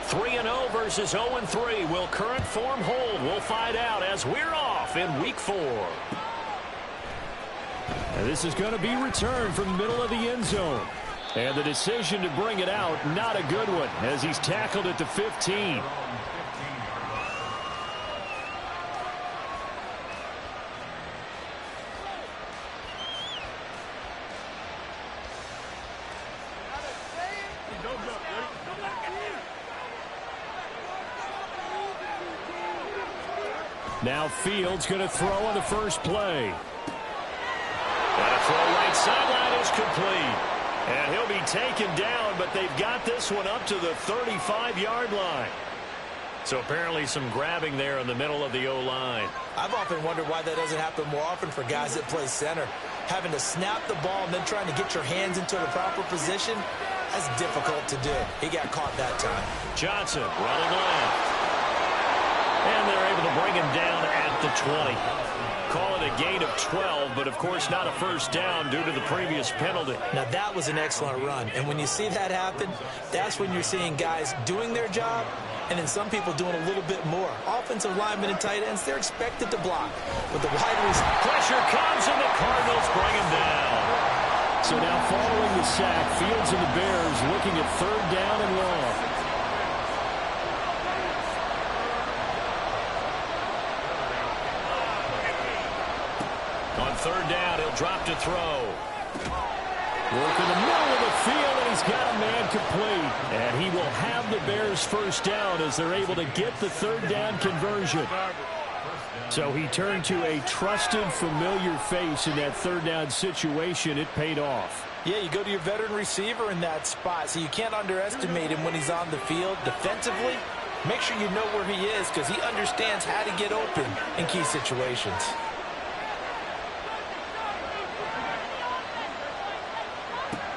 3-0 versus 0-3. Will current form hold? We'll find out as we're off in Week 4. And this is going to be returned from the middle of the end zone. And the decision to bring it out, not a good one, as he's tackled at the 15. Now Fields going to throw on the first play. And a throw right sideline is complete. And he'll be taken down, but they've got this one up to the 35-yard line. So apparently some grabbing there in the middle of the O-line. I've often wondered why that doesn't happen more often for guys that play center. Having to snap the ball and then trying to get your hands into the proper position, that's difficult to do. He got caught that time. Johnson running left. And they're able to bring him down at the 20. Call it a gain of 12, but of course not a first down due to the previous penalty. Now that was an excellent run, and when you see that happen, that's when you're seeing guys doing their job, and then some people doing a little bit more. Offensive linemen and tight ends, they're expected to block. But the wide receiver... Pressure comes, and the Cardinals bring him down. So now following the sack, Fields and the Bears looking at 3rd down and long. On 3rd down, he'll drop to throw. Work in the middle of the field, and he's got a man complete. And he will have the Bears first down as they're able to get the 3rd down conversion. So he turned to a trusted, familiar face in that 3rd down situation. It paid off. Yeah, you go to your veteran receiver in that spot, so you can't underestimate him when he's on the field. Defensively, make sure you know where he is because he understands how to get open in key situations.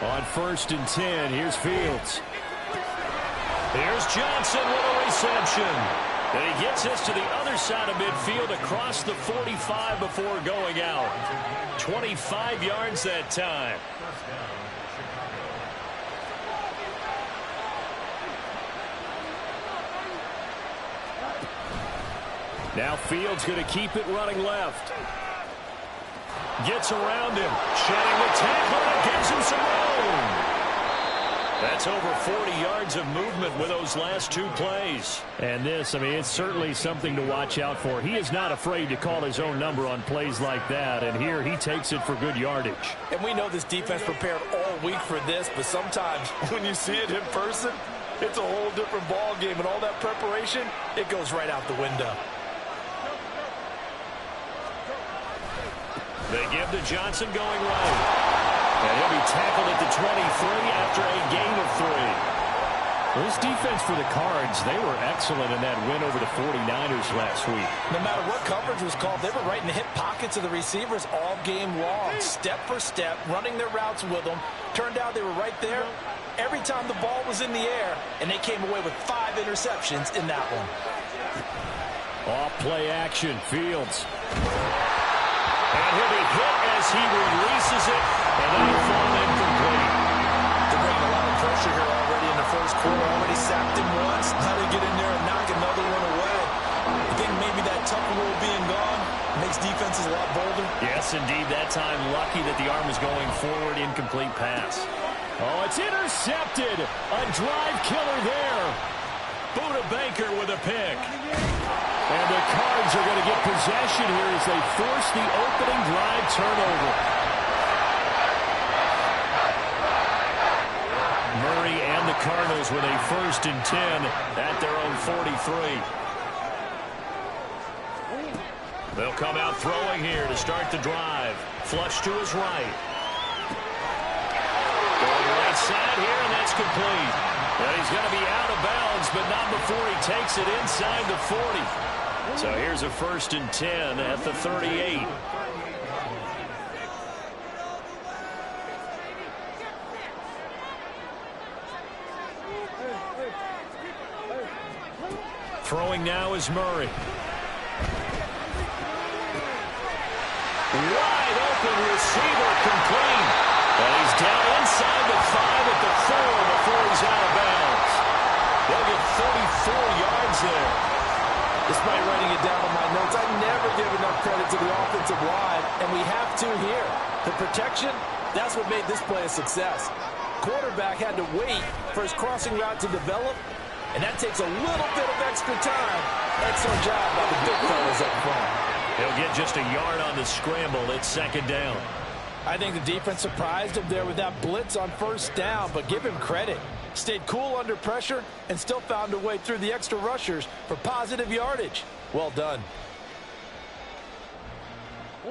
On 1st and 10, here's Fields. Here's Johnson with a reception. And he gets us to the other side of midfield across the 45 before going out. 25 yards that time. Now Fields going to keep it running left. Gets around him. Shedding the tackle and gives him some room. That's over 40 yards of movement with those last 2 plays. And this, I mean, it's certainly something to watch out for. He is not afraid to call his own number on plays like that. And here he takes it for good yardage. And we know this defense prepared all week for this, but sometimes when you see it in person, it's a whole different ball game. And all that preparation, it goes right out the window. They give to Johnson going right. And he'll be tackled at the 23 after a gain of 3. This defense for the Cards, they were excellent in that win over the 49ers last week. No matter what coverage was called, they were right in the hip pockets of the receivers all game long. Step for step, running their routes with them. Turned out they were right there every time the ball was in the air, and they came away with 5 interceptions in that one. Off play action, Fields. And he'll be hit as he releases it, and that'll fall incomplete. They're bringing a lot of pressure here already in the first quarter. Already sacked him once. How to get in there and knock another one away. I think maybe that tough rule being gone makes defenses a lot bolder. Yes, indeed. That time, lucky that the arm is going forward. Incomplete pass. Oh, it's intercepted. A drive killer there. Buda Baker with a pick. And the Cards are going to get possession here as they force the opening drive turnover. Murray and the Cardinals with a 1st and 10 at their own 43. They'll come out throwing here to start the drive. Flush to his right. Going right side here, and that's complete. And he's going to be out of bounds, but not before he takes it inside the 40. So here's a 1st and 10 at the 38. Throwing now is Murray. Wide open receiver complete. And he's down inside the 5 at the 4 before he's out of bounds. They'll get offensive line, and we have to here. The protection, that's what made this play a success. Quarterback had to wait for his crossing route to develop, and that takes a little bit of extra time. Excellent job by the big fellas up front. He'll get just a yard on the scramble. It's second down. I think the defense surprised him there with that blitz on first down, but give him credit. Stayed cool under pressure and still found a way through the extra rushers for positive yardage. Well done.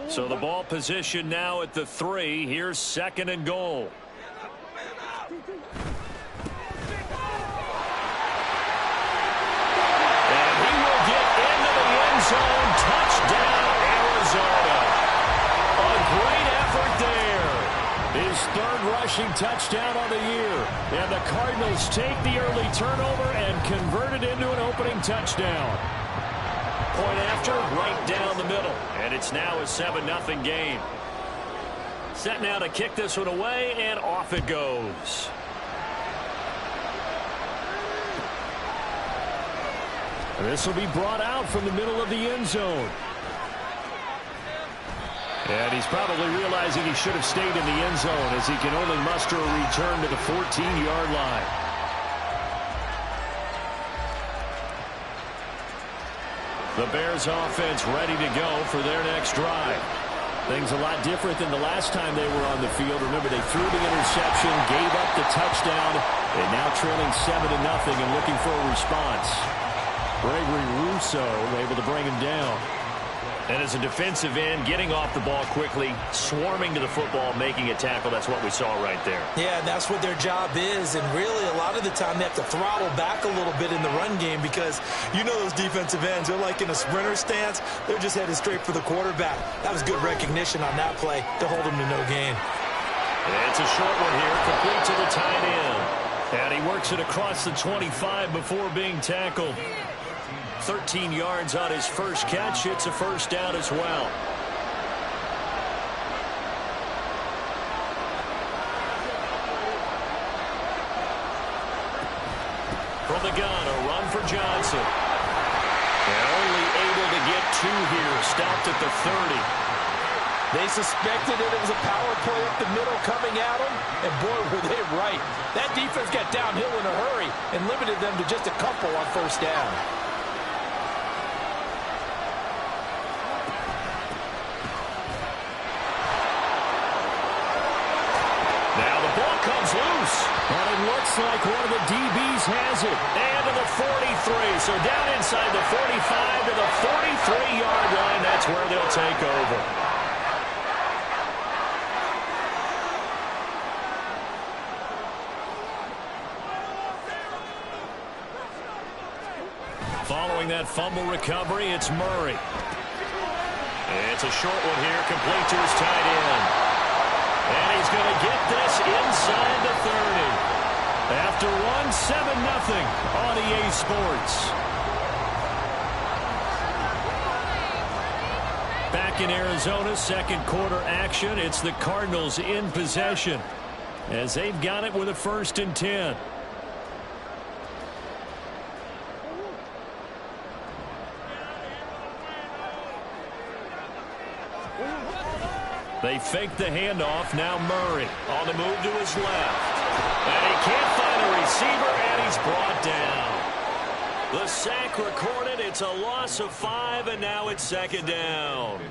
So the ball position now at the 3. Here's second and goal. And he will get into the end zone. Touchdown, Arizona. A great effort there. His third rushing touchdown on the year. And the Cardinals take the early turnover and convert it into an opening touchdown. Point after, right down the middle. And it's now a 7-0 game. Set now to kick this one away, and off it goes. This will be brought out from the middle of the end zone. And he's probably realizing he should have stayed in the end zone as he can only muster a return to the 14-yard line. The Bears offense ready to go for their next drive. Things a lot different than the last time they were on the field. Remember, they threw the interception, gave up the touchdown, and now trailing 7-0 and looking for a response. Gregory Rousseau able to bring him down. And as a defensive end, getting off the ball quickly, swarming to the football, making a tackle. That's what we saw right there. Yeah, and that's what their job is. And really, a lot of the time, they have to throttle back a little bit in the run game because you know those defensive ends, they're like in a sprinter stance. They're just headed straight for the quarterback. That was good recognition on that play to hold him to no gain. It's a short one here, complete to the tight end. And he works it across the 25 before being tackled. 13 yards on his first catch. It's a first down as well. From the gun, a run for Johnson. And only able to get 2 here. Stopped at the 30. They suspected it was a power play up the middle coming at them, and boy, were they right. That defense got downhill in a hurry and limited them to just a couple on first down. Comes loose. And it looks like one of the DBs has it. And to the 43. So down inside the 45 to the 43-yard line. That's where they'll take over. Following that fumble recovery, it's Murray. It's a short one here, complete to his tight end. And he's going to get this inside the 30. After one, 7-0 on EA Sports. Back in Arizona, second quarter action. It's the Cardinals in possession as they've got it with a 1st and 10. They fake the handoff. Now Murray on the move to his left. And he can't find a receiver, and he's brought down. The sack recorded. It's a loss of 5, and now it's second down.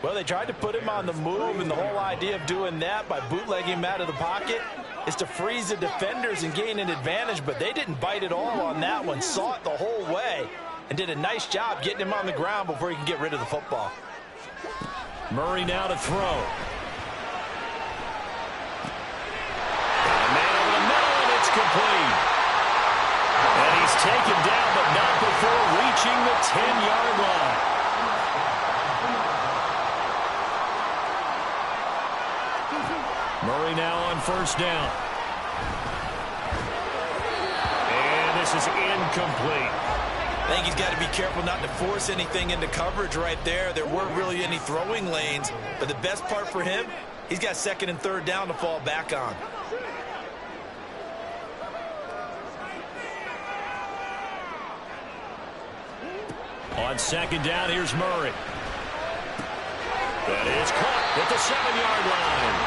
Well, they tried to put him on the move, and the whole idea of doing that by bootlegging him out of the pocket is to freeze the defenders and gain an advantage, but they didn't bite at all on that one. Saw it the whole way and did a nice job getting him on the ground before he can get rid of the football. Murray now to throw. A man over the middle, and it's complete. And he's taken down, but not before reaching the 10-yard line. Murray now on first down. And this is incomplete. I think he's got to be careful not to force anything into coverage right there. There weren't really any throwing lanes, but the best part for him, he's got 2nd and 3rd down to fall back on. On 2nd down, here's Murray. That is caught at the 7-yard line.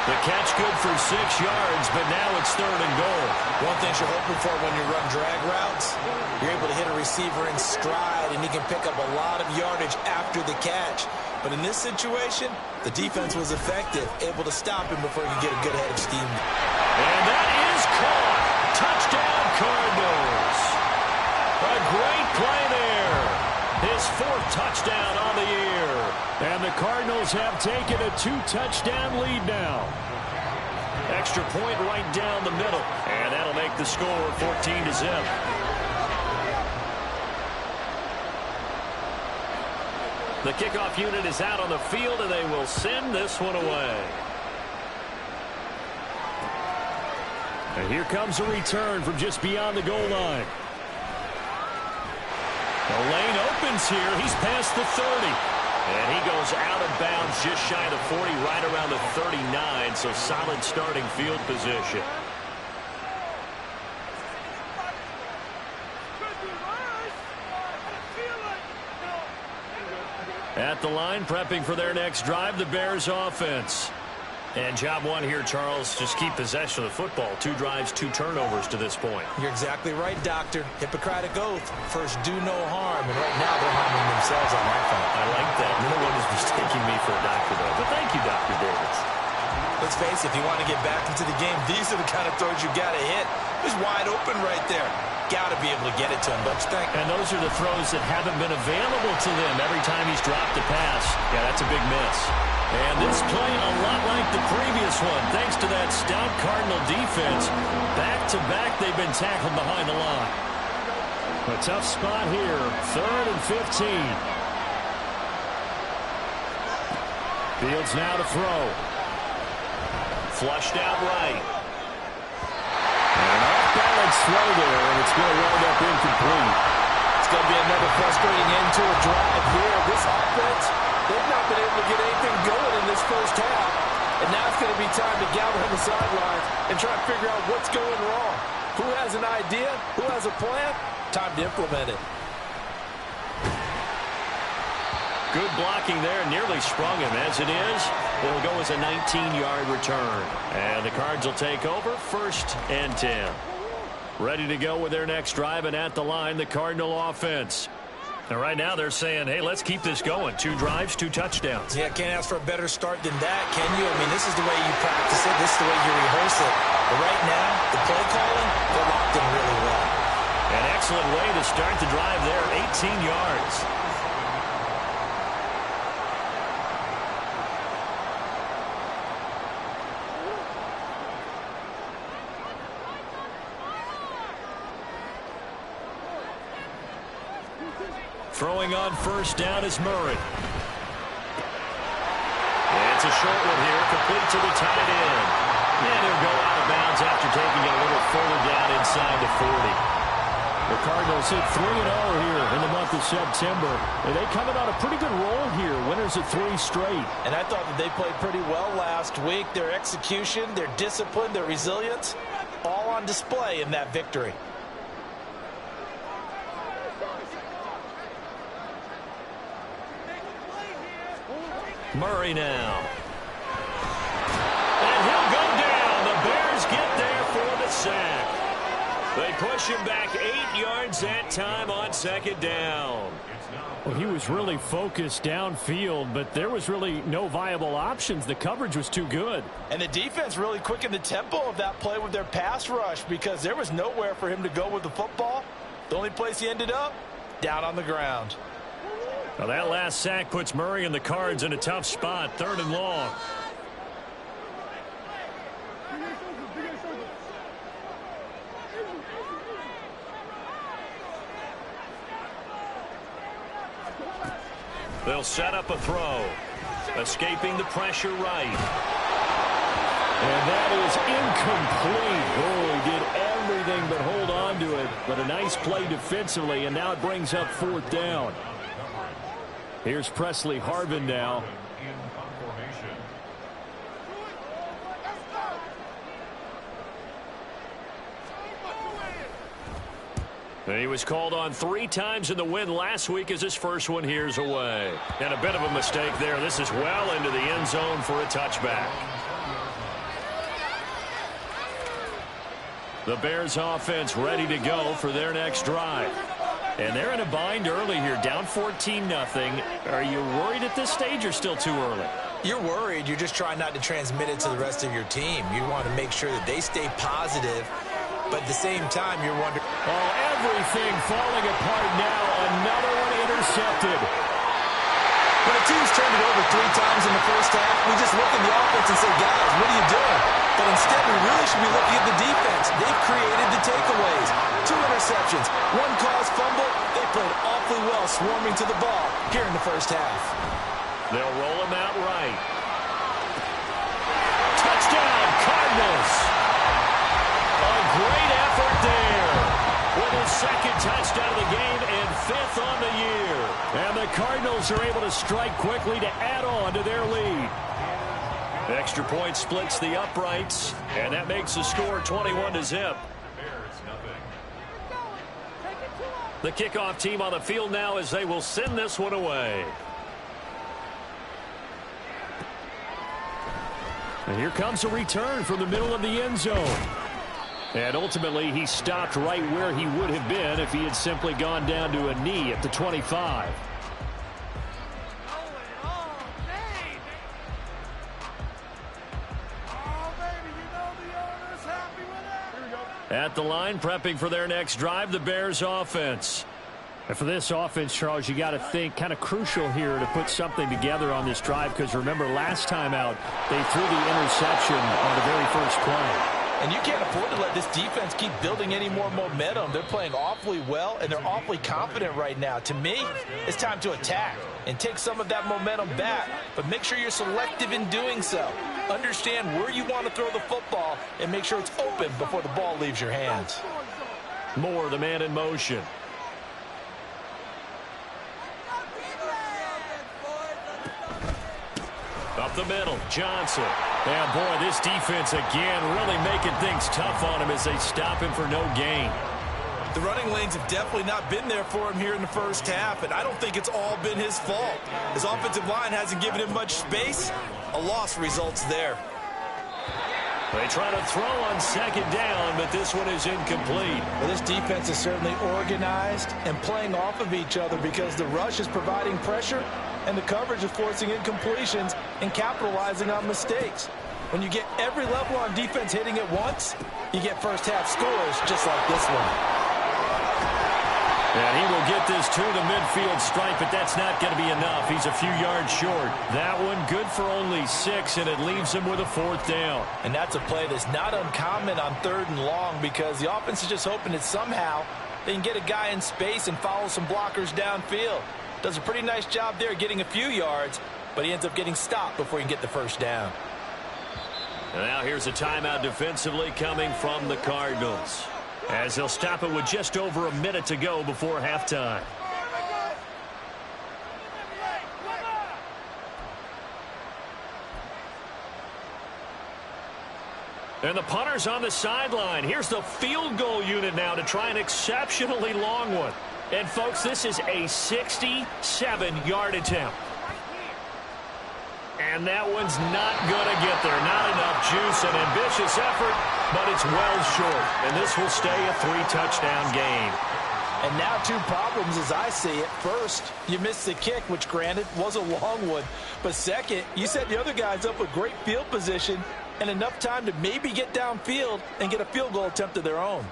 The catch good for 6 yards, but now it's 3rd and goal. One thing you're hoping for when you run drag routes, you're able to hit a receiver in stride, and he can pick up a lot of yardage after the catch. But in this situation, the defense was effective, able to stop him before he could get a good head of steam. And that is caught. Touchdown, Cardinals. A great play there. His 4th touchdown on the year. And the Cardinals have taken a 2-touchdown lead now. Extra point right down the middle. And that'll make the score 14-0. The kickoff unit is out on the field, and they will send this one away. And here comes a return from just beyond the goal line. The lane opens here. He's past the 30. And he goes out of bounds just shy of the 40, right around the 39. So solid starting field position. At the line, prepping for their next drive, the Bears offense. And job one here, Charles, just keep possession of the football. 2 drives, 2 turnovers to this point. You're exactly right, Doctor. Hippocratic oath. First, do no harm. And right now, they're harming themselves on that front. I like that. No one is mistaking me for a doctor, though. But thank you, Dr. Davis. Let's face it, if you want to get back into the game, these are the kind of throws you got to hit. He's wide open right there. Got to be able to get it to him, don't you think? And those are the throws that haven't been available to them every time he's dropped a pass. Yeah, that's a big miss. And this play a lot like the previous one. Thanks to that stout Cardinal defense, back-to-back they've been tackled behind the line. A tough spot here, 3rd and 15. Fields now to throw. Flushed out right. An off-balance throw there, and it's going to wind up incomplete. It's going to be another frustrating end to a drive here. This offense, they've not been able to get anything going in this first half. And now it's going to be time to gather on the sidelines and try to figure out what's going wrong. Who has an idea? Who has a plan? Time to implement it. Good blocking there, nearly sprung him. As it is, it'll go as a 19-yard return. And the Cards will take over, 1st and 10. Ready to go with their next drive, and at the line, the Cardinal offense. And right now they're saying, hey, let's keep this going. 2 drives, 2 touchdowns. Yeah, can't ask for a better start than that, can you? I mean, this is the way you practice it. This is the way you rehearse it. But right now, the play calling, they're locked in really well. An excellent way to start the drive there, 18 yards. Throwing on 1st down is Murray. It's a short one here, complete to the tight end. And he'll go out of bounds after taking it a little further down inside the 40. The Cardinals hit 3-0 here in the month of September. And they coming on a pretty good roll here, winners of 3 straight. And I thought that they played pretty well last week. Their execution, their discipline, their resilience, all on display in that victory. Murray now. And he'll go down. The Bears get there for the sack. They push him back 8 yards that time on 2nd down. Well, he was really focused downfield, but there was really no viable options. The coverage was too good. And the defense really quickened the tempo of that play with their pass rush because there was nowhere for him to go with the football. The only place he ended up, down on the ground. Well, that last sack puts Murray and the Cards in a tough spot, 3rd and long. They'll set up a throw. Escaping the pressure right. And that is incomplete. Oh, he did everything but hold on to it. But a nice play defensively, and now it brings up 4th down. Here's Presley Harvin now. He was called on 3 times in the win last week as his first one here's away. And a bit of a mistake there. This is well into the end zone for a touchback. The Bears offense ready to go for their next drive. And they're in a bind early here, down 14-0. Are you worried at this stage or still too early? You're worried. You're just trying not to transmit it to the rest of your team. You want to make sure that they stay positive, but at the same time, you're wondering. Oh, everything falling apart now. Another one intercepted. When a team's turned it over 3 times in the first half, we just look at the offense and say, guys, what are you doing? But instead, we really should be looking at the defense. They've created the takeaways. 2 interceptions, 1 caused fumble. They played awfully well swarming to the ball here in the first half. They'll roll him out right. Touchdown, Cardinals. A great effort there. With his 2nd touchdown of the game and 5th on the year. And the Cardinals are able to strike quickly to add on to their lead. Extra point splits the uprights, and that makes the score 21-0. The kickoff team on the field now as they will send this one away. And here comes a return from the middle of the end zone. And ultimately, he stopped right where he would have been if he had simply gone down to a knee at the 25. At the line, prepping for their next drive, the Bears offense. And for this offense, Charles, you got to think kind of crucial here to put something together on this drive, because remember last time out, they threw the interception on the very first play. And you can't afford to let this defense keep building any more momentum. They're playing awfully well, and they're awfully confident right now. To me, it's time to attack and take some of that momentum back, but make sure you're selective in doing so. Understand where you want to throw the football and make sure it's open before the ball leaves your hands. Moore, the man in motion. Up the middle, Johnson. And boy, this defense again really making things tough on him as they stop him for no gain. The running lanes have definitely not been there for him here in the first half, and I don't think it's all been his fault. His offensive line hasn't given him much space. A loss results there. They try to throw on 2nd down, but this one is incomplete. Well, this defense is certainly organized and playing off of each other because the rush is providing pressure and the coverage is forcing incompletions and capitalizing on mistakes. When you get every level on defense hitting at once, you get first half scores just like this one. And he will get this to the midfield stripe, but that's not going to be enough. He's a few yards short. That one good for only 6, and it leaves him with a 4th down. And that's a play that's not uncommon on 3rd and long because the offense is just hoping that somehow they can get a guy in space and follow some blockers downfield. Does a pretty nice job there getting a few yards, but he ends up getting stopped before he can get the first down. And now here's a timeout defensively coming from the Cardinals, as they'll stop it with just over a minute to go before halftime. And the punter's on the sideline. Here's the field goal unit now to try an exceptionally long one. And, folks, this is a 67-yard attempt. And that one's not going to get there. Not enough juice. An ambitious effort, but it's well short. And this will stay a 3-touchdown game. And now 2 problems as I see it. First, you missed the kick, which granted was a long one. But second, you set the other guys up with great field position and enough time to maybe get downfield and get a field goal attempt of their own.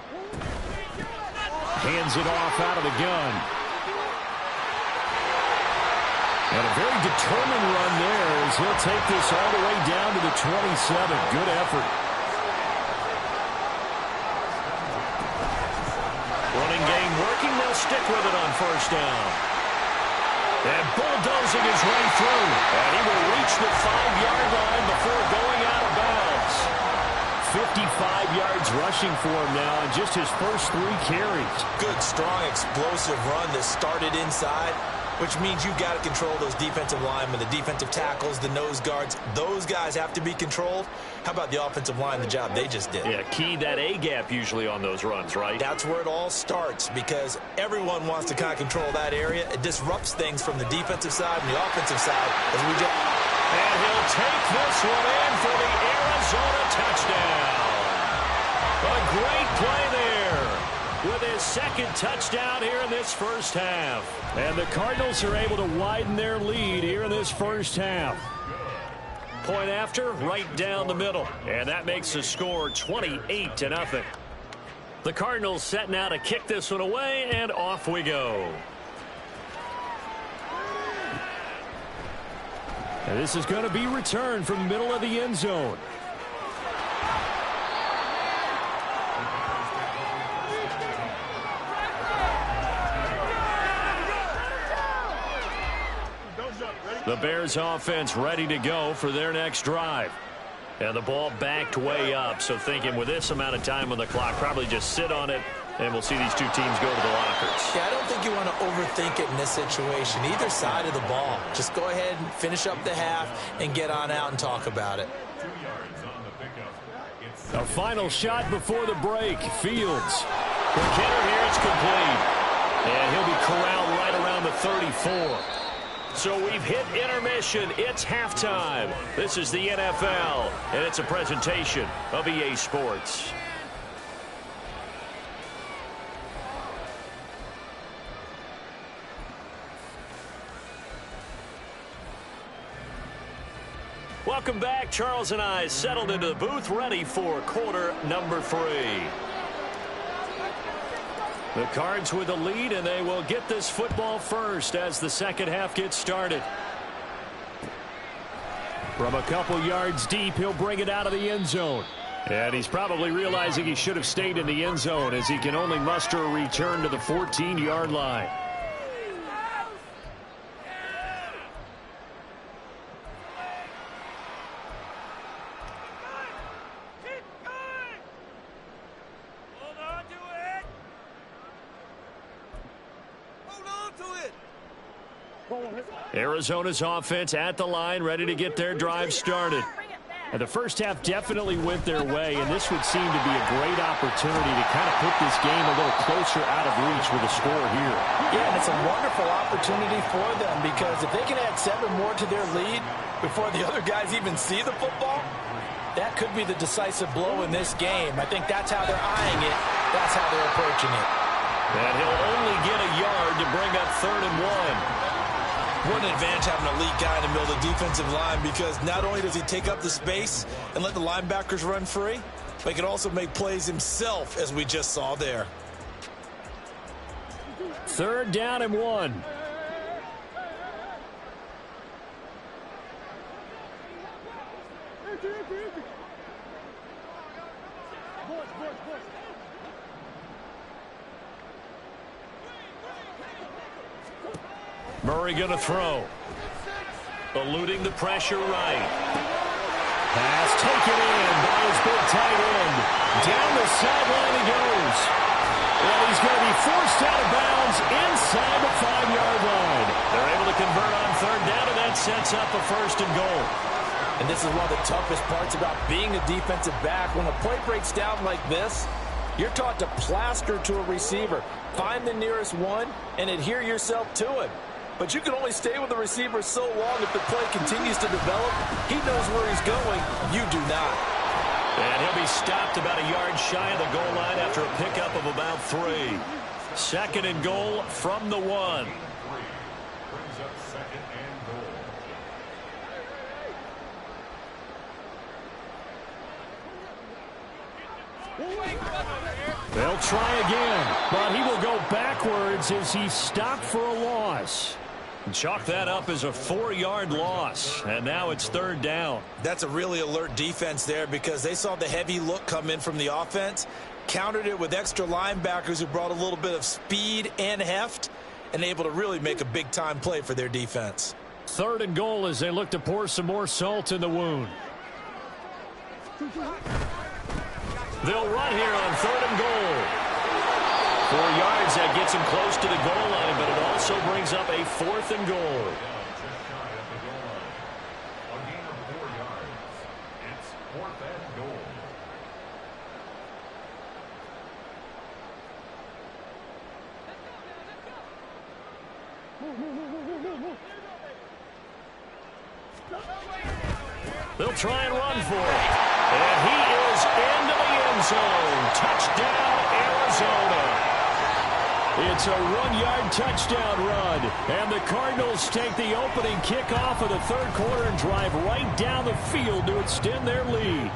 Hands it off out of the gun. And a very determined run there as he'll take this all the way down to the 27. Good effort. Running game working. They'll stick with it on 1st down. And bulldozing his way through. And he will reach the 5-yard line before going out of bounds. 55 yards rushing for him now in just his first 3 carries. Good, strong, explosive run that started inside which means you got to control those defensive linemen, the defensive tackles, the nose guards. Those guys have to be controlled. How about the offensive line, the job they just did? Yeah, key that A-gap usually on those runs, right? That's where it all starts because everyone wants to kind of control that area. It disrupts things from the defensive side and the offensive side as we just... And he'll take this one in for the Arizona touchdown. A great play there with his second touchdown here in this first half. And the Cardinals are able to widen their lead here in this first half. Point after, right down the middle. And that makes the score 28-0. The Cardinals setting out to kick this one away, and off we go. And this is going to be returned from the middle of the end zone. The Bears offense ready to go for their next drive. And the ball backed way up, so thinking with this amount of time on the clock, probably just sit on it, and we'll see these two teams go to the lockers. Yeah, I don't think you want to overthink it in this situation. Either side of the ball. Just go ahead and finish up the half and get on out and talk about it. A final shot before the break. Fields. The kicker here, it's complete. And he'll be corralled right around the 34. So we've hit intermission. It's halftime. This is the NFL, and it's a presentation of EA Sports. Welcome back. Charles and I settled into the booth, ready for quarter number 3. The Cards with the lead, and they will get this football first as the second half gets started. From a couple yards deep, he'll bring it out of the end zone. And he's probably realizing he should have stayed in the end zone as he can only muster a return to the 14-yard line. Arizona's offense at the line, ready to get their drive started. And the first half definitely went their way, and this would seem to be a great opportunity to kind of put this game a little closer out of reach with a score here. Yeah, and it's a wonderful opportunity for them because if they can add 7 more to their lead before the other guys even see the football, that could be the decisive blow in this game. I think that's how they're eyeing it. That's how they're approaching it. And he'll only get a yard to bring up 3rd and 1. What an advantage having an elite guy in the middle of the defensive line because not only does he take up the space and let the linebackers run free, but he can also make plays himself, as we just saw there. 3rd down and 1. Murray going to throw. Eluding the pressure right. Pass taken in by his big tight end. Down the sideline he goes. And he's going to be forced out of bounds inside the 5-yard line. They're able to convert on 3rd down, and that sets up a 1st and goal. And this is one of the toughest parts about being a defensive back. When a play breaks down like this, you're taught to plaster to a receiver. Find the nearest one and adhere yourself to it. But you can only stay with the receiver so long if the play continues to develop. He knows where he's going. You do not. And he'll be stopped about a yard shy of the goal line after a pickup of about 3. 2nd and goal from the 1. They'll try again, but he will go backwards as he's stopped for a loss. Chalk that up as a 4-yard loss, and now it's 3rd down. That's a really alert defense there because they saw the heavy look come in from the offense, countered it with extra linebackers who brought a little bit of speed and heft, and able to really make a big-time play for their defense. 3rd and goal as they look to pour some more salt in the wound. They'll run here on 3rd and goal. 4 yards, that gets him close to the goal line, but it also brings up a 4th and goal. They'll try and run for it. And he is into the end zone. Touchdown, Arizona. It's a 1-yard touchdown run. And the Cardinals take the opening kickoff of the third quarter and drive right down the field to extend their lead.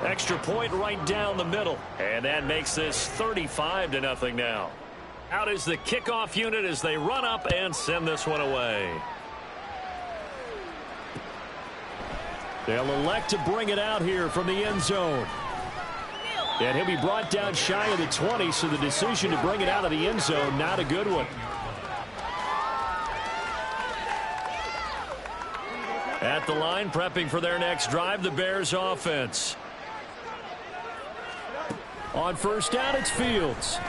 Extra point right down the middle. And that makes this 35-0 now. Out is the kickoff unit as they run up and send this one away. They'll elect to bring it out here from the end zone. And he'll be brought down shy of the 20, so the decision to bring it out of the end zone, not a good one. At the line, prepping for their next drive, the Bears offense. On first down, it's Fields.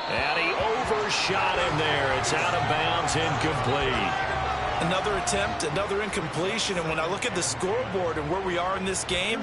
And he overshot him there. It's out of bounds, incomplete. Another attempt, another incompletion, and when I look at the scoreboard and where we are in this game,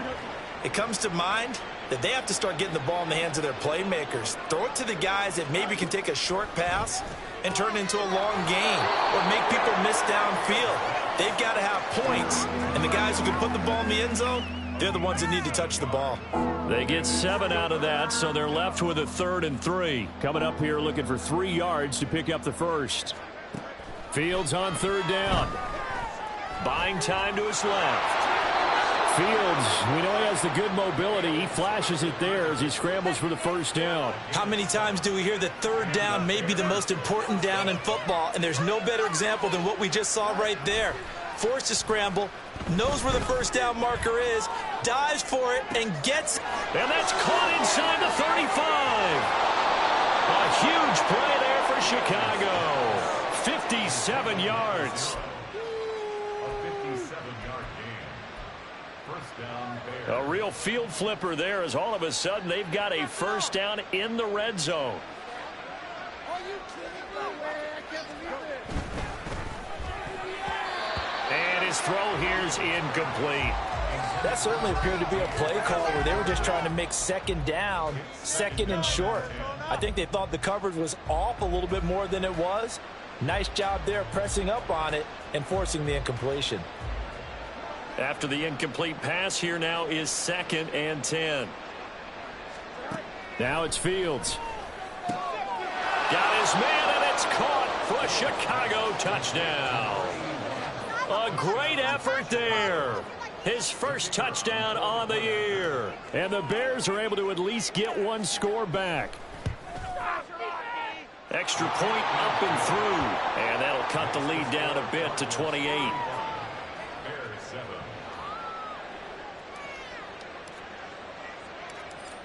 it comes to mind that they have to start getting the ball in the hands of their playmakers. Throw it to the guys that maybe can take a short pass and turn it into a long gain or make people miss downfield. They've got to have points, and the guys who can put the ball in the end zone, they're the ones that need to touch the ball. They get 7 out of that, so they're left with a 3rd and 3. Coming up here looking for 3 yards to pick up the first. Fields on 3rd down. Buying time to his left. Fields, we know he has the good mobility. He flashes it there as he scrambles for the first down. How many times do we hear that 3rd down may be the most important down in football, and there's no better example than what we just saw right there. Forced to scramble, knows where the first down marker is, dives for it, and gets it. And that's caught inside the 35. A huge play there for Chicago. 57 yards. A real field flipper there as all of a sudden they've got a first down in the red zone. And his throw here is incomplete. That certainly appeared to be a play call where they were just trying to make 2nd down, 2nd and short. I think they thought the coverage was off a little bit more than it was. Nice job there pressing up on it and forcing the incompletion. After the incomplete pass, here now is 2nd and 10. Now it's Fields. Got his man, and it's caught for a Chicago touchdown. A great effort there. His first touchdown on the year. And the Bears are able to at least get 1 score back. Extra point up and through. And that'll cut the lead down a bit to 28.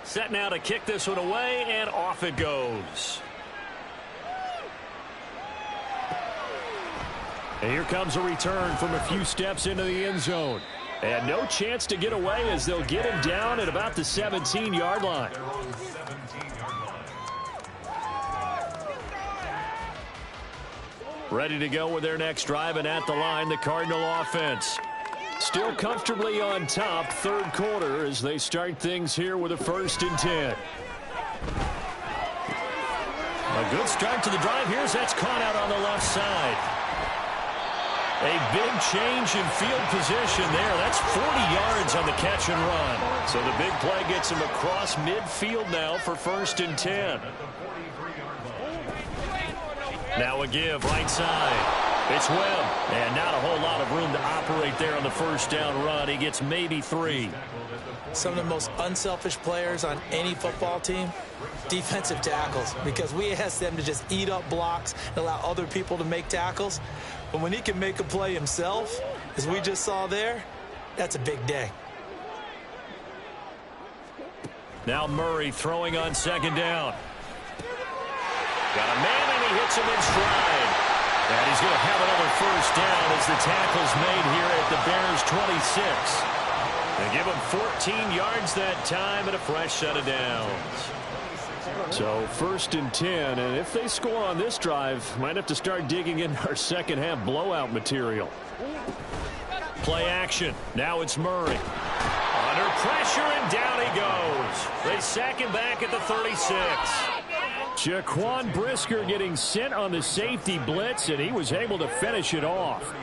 Set now to kick this one away, and off it goes. And here comes a return from a few steps into the end zone. And no chance to get away as they'll get him down at about the 17-yard line. Ready to go with their next drive, and at the line, the Cardinal offense. Still comfortably on top, 3rd quarter, as they start things here with a 1st and 10. A good start to the drive. Here's that's caught out on the left side. A big change in field position there. That's 40 yards on the catch and run. So the big play gets him across midfield now for 1st and 10. Now a give right side. It's Webb, and not a whole lot of room to operate there on the first down run. He gets maybe 3. Some of the most unselfish players on any football team, defensive tackles, because we ask them to just eat up blocks and allow other people to make tackles. But when he can make a play himself, as we just saw there, that's a big day. Now Murray throwing on 2nd down. Got a man, and he hits him in stride. And he's going to have another first down as the tackle's made here at the Bears' 26. They give him 14 yards that time and a fresh set of downs. So 1st and 10, and if they score on this drive, might have to start digging in our second half blowout material. Play action. Now it's Murray. Under pressure, and down he goes. They sack him back at the 36. Jaquan Brisker getting sent on the safety blitz, and he was able to finish it off.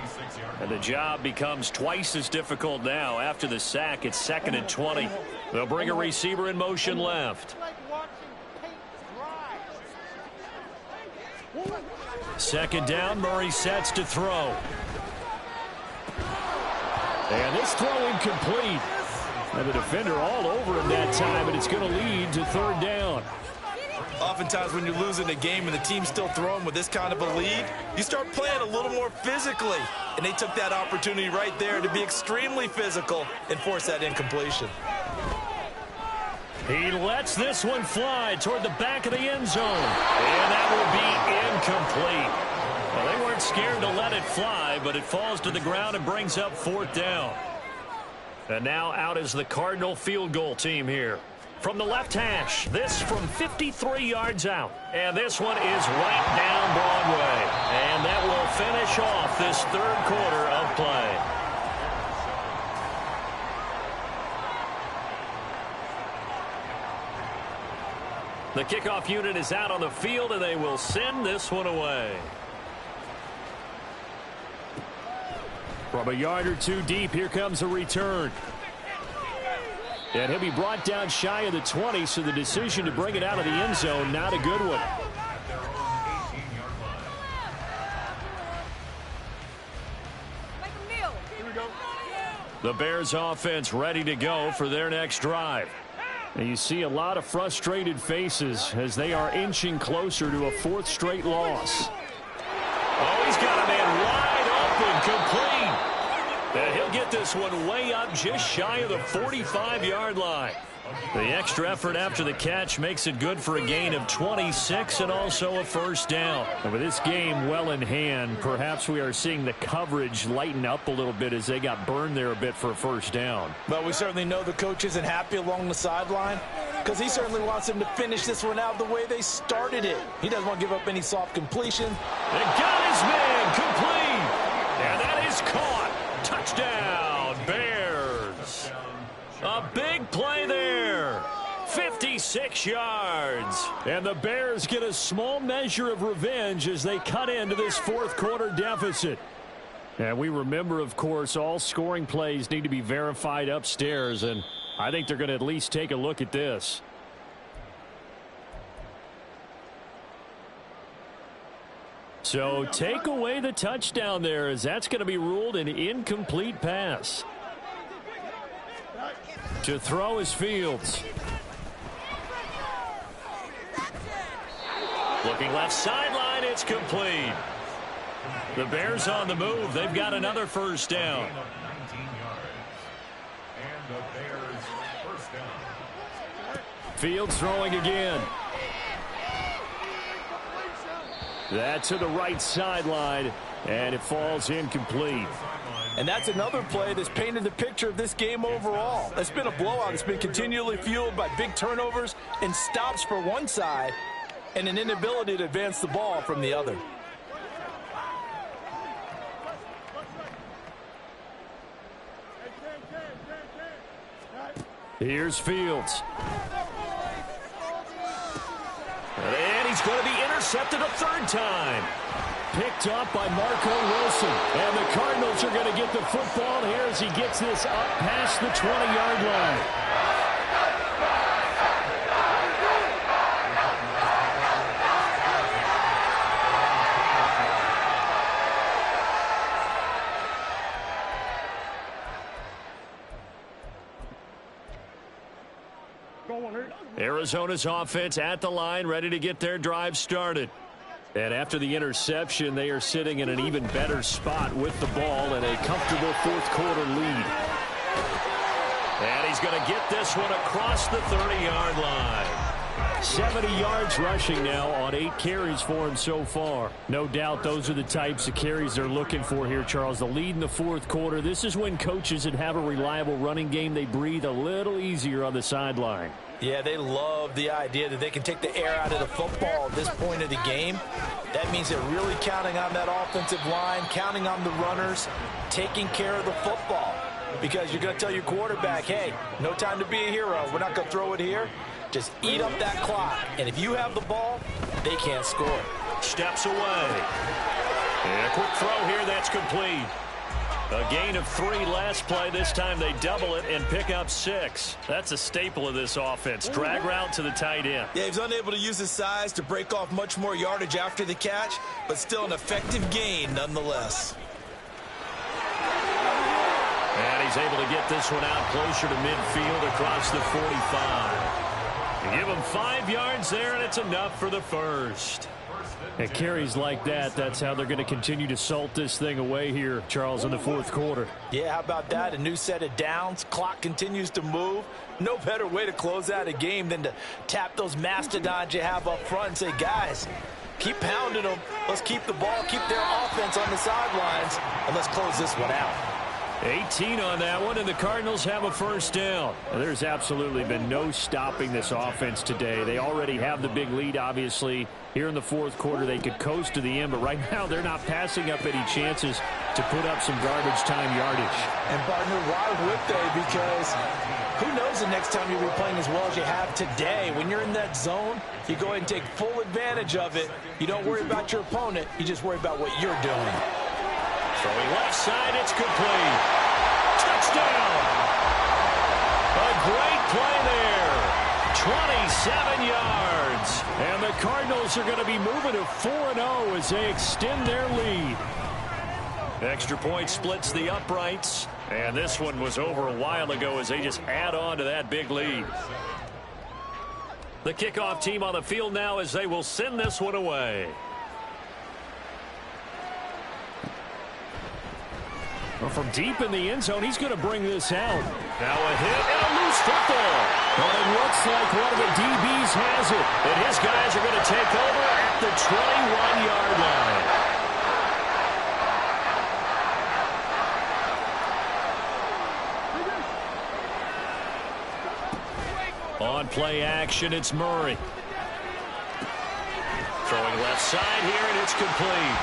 And the job becomes twice as difficult now. After the sack, it's 2nd and 20. They'll bring a receiver in motion left. 2nd down, Murray sets to throw. And this throw incomplete. And the defender all over him that time, and it's going to lead to 3rd down. Oftentimes when you're losing a game and the team's still throwing with this kind of a lead, you start playing a little more physically. And they took that opportunity right there to be extremely physical and force that incompletion. He lets this one fly toward the back of the end zone. And that will be incomplete. Well, they weren't scared to let it fly, but it falls to the ground and brings up 4th down. And now out is the Cardinal field goal team here. From the left hash, this from 53 yards out. And this one is right down Broadway. And that will finish off this 3rd quarter of play. The kickoff unit is out on the field, and they will send this one away. From a yard or two deep, here comes a return. And he'll be brought down shy of the 20, so the decision to bring it out of the end zone, not a good one. The Bears offense ready to go for their next drive. And you see a lot of frustrated faces as they are inching closer to a 4th straight loss. Oh, he's got a man wide open, complete. And he'll get this one way up just shy of the 45-yard line. The extra effort after the catch makes it good for a gain of 26 and also a 1st down. And with this game well in hand, perhaps we are seeing the coverage lighten up a little bit as they got burned there a bit for a 1st down. Well, we certainly know the coach isn't happy along the sideline because he certainly wants them to finish this one out the way they started it. He doesn't want to give up any soft completion. And got his man complete. And that is caught. Touchdown, Bears. A big play there. 56 yards. And the Bears get a small measure of revenge as they cut into this 4th quarter deficit. And we remember, of course, all scoring plays need to be verified upstairs, and I think they're going to at least take a look at this. So take away the touchdown there, as that's going to be ruled an incomplete pass. To throw is Fields. Looking left sideline, it's complete. The Bears on the move. They've got another 1st down. Fields throwing again. That to the right sideline, and it falls incomplete. And that's another play that's painted the picture of this game overall. It's been a blowout. It's been continually fueled by big turnovers and stops for one side and an inability to advance the ball from the other. Here's Fields. And he's going to be intercepted a 3rd time. Picked up by Marco Wilson. And the Cardinals are going to get the football here as he gets this up past the 20-yard line. Arizona's offense at the line, ready to get their drive started. And after the interception, they are sitting in an even better spot with the ball and a comfortable 4th quarter lead. And he's going to get this one across the 30-yard line. 70 yards rushing now on 8 carries for him so far. No doubt those are the types of carries they're looking for here, Charles. The lead in the fourth quarter. This is when coaches that have a reliable running game, they breathe a little easier on the sideline. Yeah, they love the idea that they can take the air out of the football at this point of the game. That means they're really counting on that offensive line, counting on the runners, taking care of the football. Because you're going to tell your quarterback, hey, no time to be a hero. We're not going to throw it here. Just eat up that clock. And if you have the ball, they can't score. Steps away. And a quick throw here, that's complete. A gain of 3 last play. This time they double it and pick up 6. That's a staple of this offense. Drag route to the tight end. Yeah, he's unable to use his size to break off much more yardage after the catch, but still an effective gain nonetheless. And he's able to get this one out closer to midfield across the 45. You give him 5 yards there, and it's enough for the first. At carries like that, that's how they're going to continue to salt this thing away here, Charles, in the fourth quarter. Yeah, how about that? A new set of downs. Clock continues to move. No better way to close out a game than to tap those mastodons you have up front and say, guys, keep pounding them. Let's keep the ball, keep their offense on the sidelines, and let's close this one out. 18 on that one, and the Cardinals have a first down. There's absolutely been no stopping this offense today. They already have the big lead, obviously. Here in the fourth quarter, they could coast to the end, but right now they're not passing up any chances to put up some garbage time yardage. And, partner, why would they? Because who knows the next time you'll be playing as well as you have today. When you're in that zone, you go ahead and take full advantage of it. You don't worry about your opponent. You just worry about what you're doing. Throwing left side, it's complete. Touchdown! A great play there. 27 yards. And the Cardinals are going to be moving to 4-0 as they extend their lead. Extra point splits the uprights. And this one was over a while ago as they just add on to that big lead. The kickoff team on the field now as they will send this one away. Well, from deep in the end zone, he's going to bring this out. Now a hit and a loose football. Well, it looks like one of the DBs has it. And his guys are going to take over at the 21-yard line. On play action, it's Murray. Throwing left side here, and it's complete.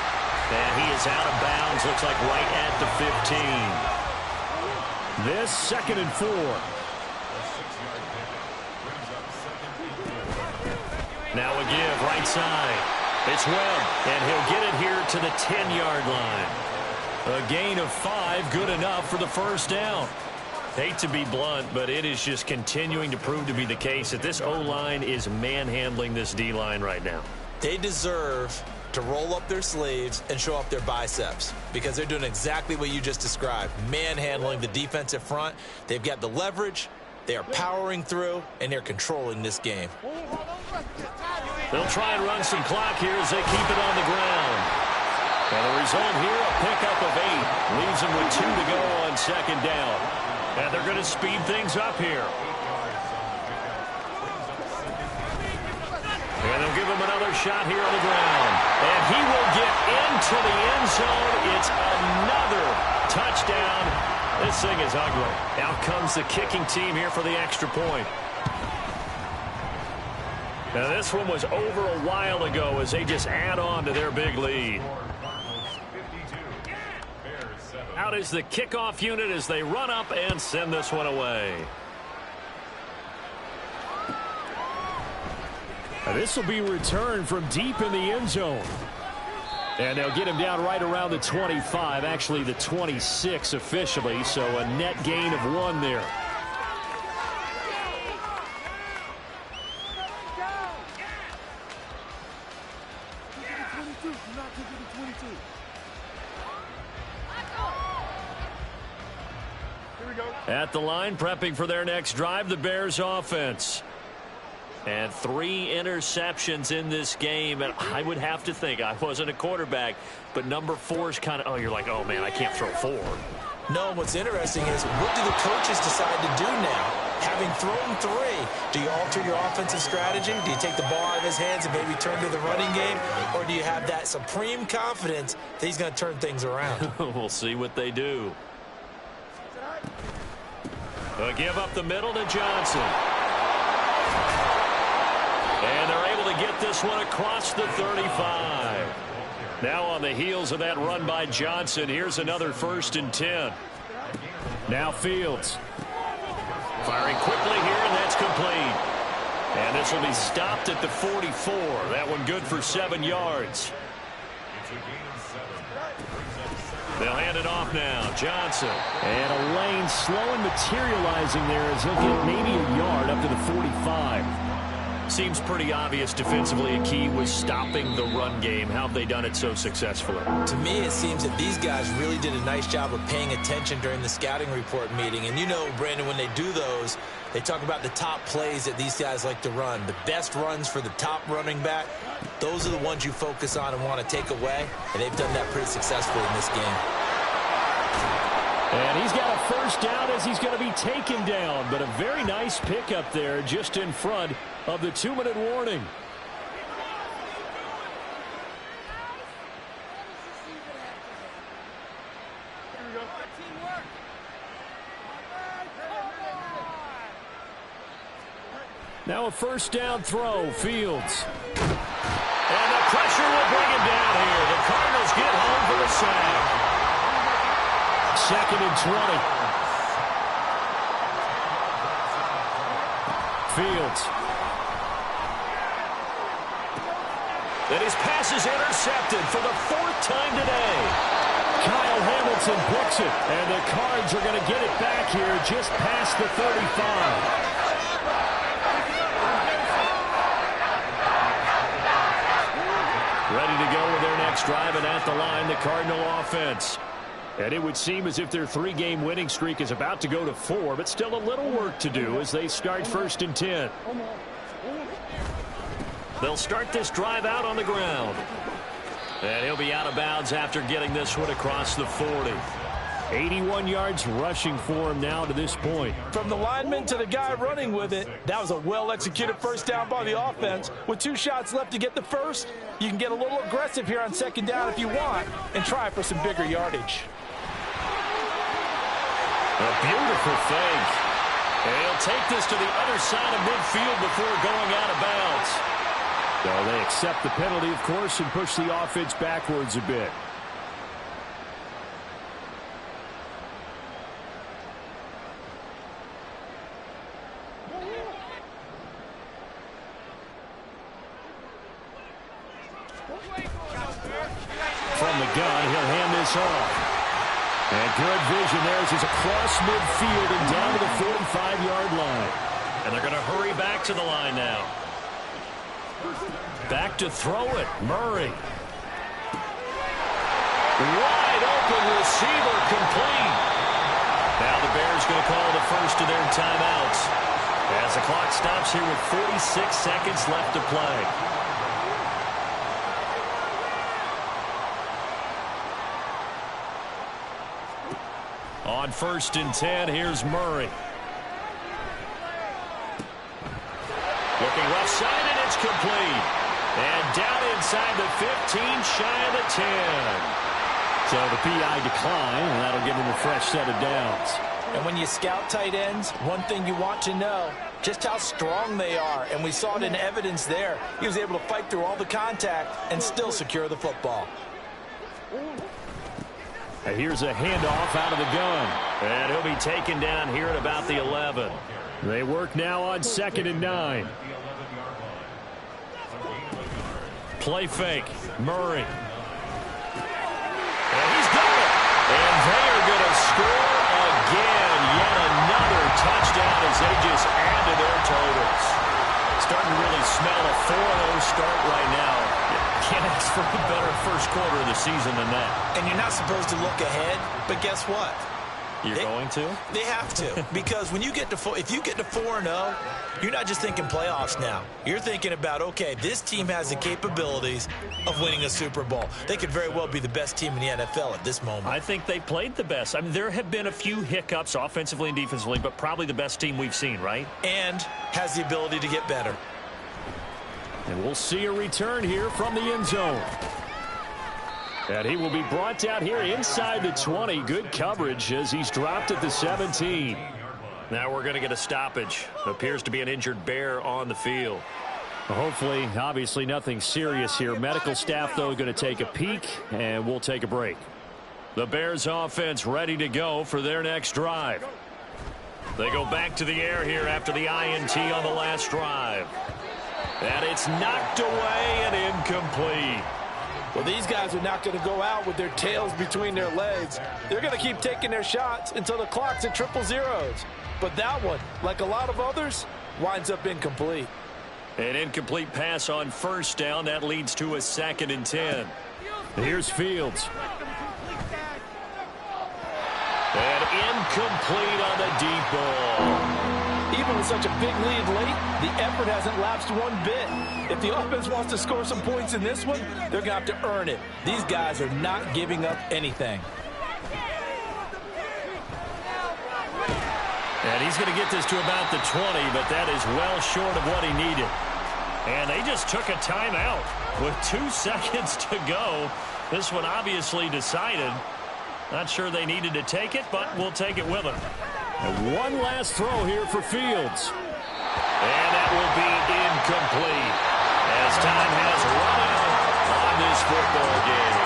And he is out of bounds, looks like right at the 15. This 2nd and 4. Now a give, right side. It's Webb, and he'll get it here to the 10-yard line. A gain of 5, good enough for the first down. Hate to be blunt, but it is just continuing to prove to be the case that this O-line is manhandling this D-line right now. They deserve to roll up their sleeves and show off their biceps because they're doing exactly what you just described, manhandling the defensive front. They've got the leverage, they are powering through, and they're controlling this game. They'll try and run some clock here as they keep it on the ground. And the result here, a pickup of 8. Leaves them with 2 to go on 2nd down. And they're going to speed things up here. And they'll give him another shot here on the ground. And he will get into the end zone. It's another touchdown. This thing is ugly. Out comes the kicking team here for the extra point. Now this one was over a while ago as they just add on to their big lead. Out is the kickoff unit as they run up and send this one away. This will be returned from deep in the end zone. And they'll get him down right around the 25, actually the 26 officially, so a net gain of 1 there. At the line, prepping for their next drive, the Bears offense. And 3 interceptions in this game. And I would have to think, I wasn't a quarterback, but number 4 is kind of, oh, you're like, oh, man, I can't throw 4. No, what's interesting is what do the coaches decide to do now? Having thrown 3, do you alter your offensive strategy? Do you take the ball out of his hands and maybe turn to the running game? Or do you have that supreme confidence that he's going to turn things around? We'll see what they do. They'll give up the middle to Johnson. And they're able to get this one across the 35. Now on the heels of that run by Johnson, here's another 1st and 10. Now Fields. Firing quickly here, and that's complete. And this will be stopped at the 44. That one good for 7 yards. They'll hand it off now. Johnson. And a lane slowly materializing there as he'll get maybe a yard up to the 45. Seems pretty obvious defensively a key was stopping the run game. How have they done it so successfully? To me, it seems that these guys really did a nice job of paying attention during the scouting report meeting. And you know, Brandon, when they do those, they talk about the top plays that these guys like to run. The best runs for the top running back, those are the ones you focus on and want to take away. And they've done that pretty successfully in this game. And he's got a 1st down as he's going to be taken down. But a very nice pickup there just in front of the 2-minute warning. Now a 1st down throw, Fields. And the pressure will bring him down here. The Cardinals get home for the sack. 2nd and 20. Fields. And his pass is intercepted for the 4th time today. Kyle Hamilton picks it, and the Cards are going to get it back here just past the 35. Ready to go with their next drive, and at the line, the Cardinal offense. And it would seem as if their 3-game winning streak is about to go to 4, but still a little work to do as they start 1st and 10. They'll start this drive out on the ground. And he'll be out of bounds after getting this one across the 40. 81 yards rushing for him now to this point. From the lineman to the guy running with it, that was a well-executed 1st down by the offense. With 2 shots left to get the 1st, you can get a little aggressive here on 2nd down if you want and try for some bigger yardage. A beautiful fake. And he'll take this to the other side of midfield before going out of bounds. So they accept the penalty, of course, and push the offense backwards a bit. From the gun, he'll hand this off. And good vision there as he's across midfield and down to the 45-yard line. And they're going to hurry back to the line now. Back to throw it. Murray. Wide open receiver complete. Now the Bears going to call the first of their timeouts as the clock stops here with 46 seconds left to play. On 1st and 10, here's Murray. Looking left side, and it's complete. And down inside the 15, shy of the 10. So the PI decline, and that'll give him a fresh set of downs. And when you scout tight ends, one thing you want to know, just how strong they are. And we saw it in evidence there. He was able to fight through all the contact and still secure the football. And here's a handoff out of the gun. And he'll be taken down here at about the 11. They work now on 2nd and 9. Play fake. Murray. And he's got it. And they are going to score again. Yet another touchdown as they just add to their totals. Starting to really smell a 4-0 start right now. Can't ask for a better first quarter of the season than that. And you're not supposed to look ahead, but guess what? You're going to? They have to, because when you get to if you get to 4-0, you're not just thinking playoffs now. You're thinking about, okay, this team has the capabilities of winning a Super Bowl. They could very well be the best team in the NFL at this moment. I think they played the best. I mean, there have been a few hiccups offensively and defensively, but probably the best team we've seen, right? And has the ability to get better. And we'll see a return here from the end zone. And he will be brought down here inside the 20. Good coverage as he's dropped at the 17. Now we're going to get a stoppage. Appears to be an injured Bear on the field. Hopefully, obviously nothing serious here. Medical staff, though, going to take a peek, and we'll take a break. The Bears offense ready to go for their next drive. They go back to the air here after the INT on the last drive. And it's knocked away and incomplete. Well, these guys are not going to go out with their tails between their legs. They're going to keep taking their shots until the clock's at 000. But that one, like a lot of others, winds up incomplete. An incomplete pass on first down. That leads to a 2nd and 10. Here's Fields. And incomplete on the deep ball. Even with such a big lead late, the effort hasn't lapsed one bit. If the offense wants to score some points in this one, they're going to have to earn it. These guys are not giving up anything. And he's going to get this to about the 20, but that is well short of what he needed. And they just took a timeout with 2 seconds to go. This one obviously decided. Not sure they needed to take it, but we'll take it with them. And one last throw here for Fields. And that will be incomplete as time has run out on this football game.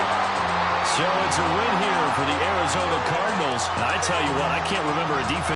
So it's a win here for the Arizona Cardinals. And I tell you what, I can't remember a defense